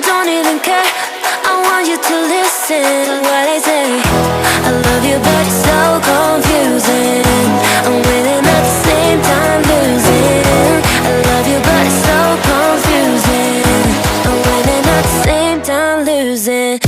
don't even care. I want you to listen to what I say. I love you but it's so confusing. I'm winning at the same time losing. I love you but it's so confusing. I'm winning at the same time losing.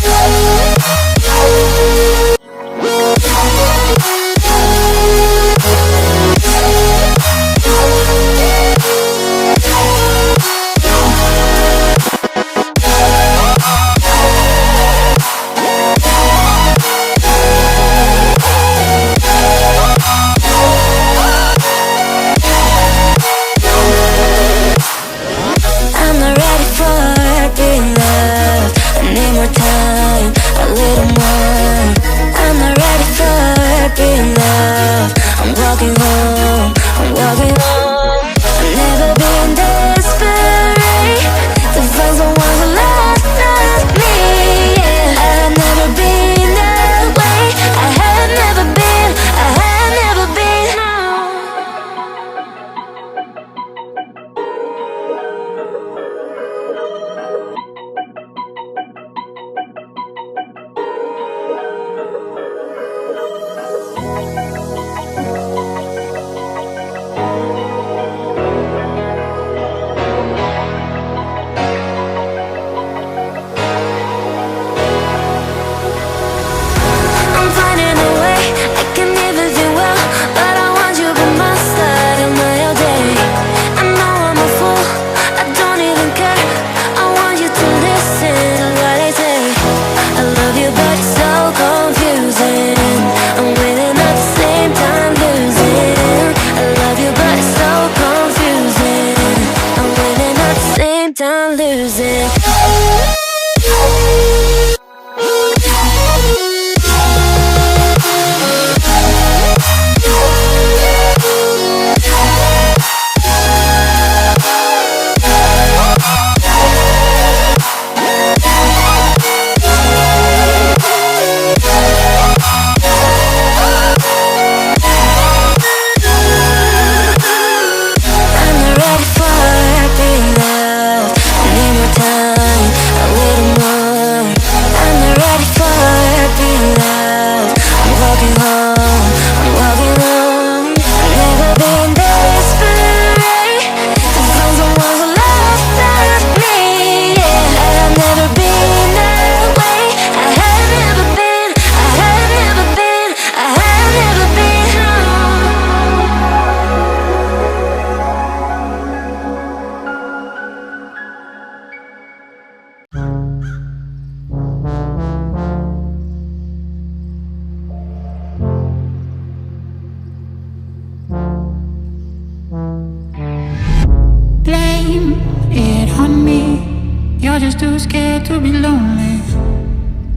Too scared to be lonely.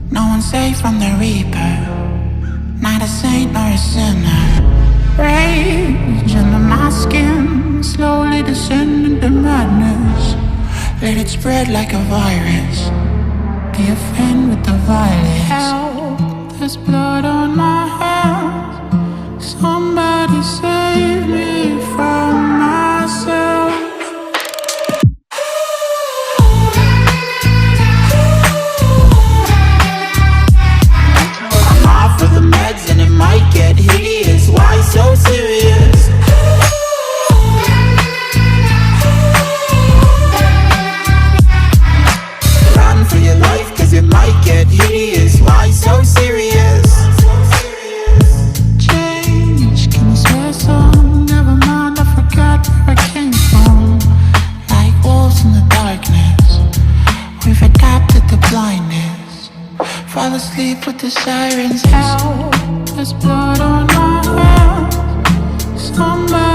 No one's safe from the reaper. Not a saint nor a sinner. Rage under my skin, slowly descending to madness. Let it spread like a virus. Be a friend with the violence. Help, there's blood on my hands. Somebody save me from myself. And it might get hideous. Why so serious? Run for your life, cause it might get hideous. Why so serious? Change, can you swear some? Never mind, I forgot where I came from. Like wolves in the darkness, we've adapted to blindness. Fall asleep with the sirens out. There's blood on my hands. Somebody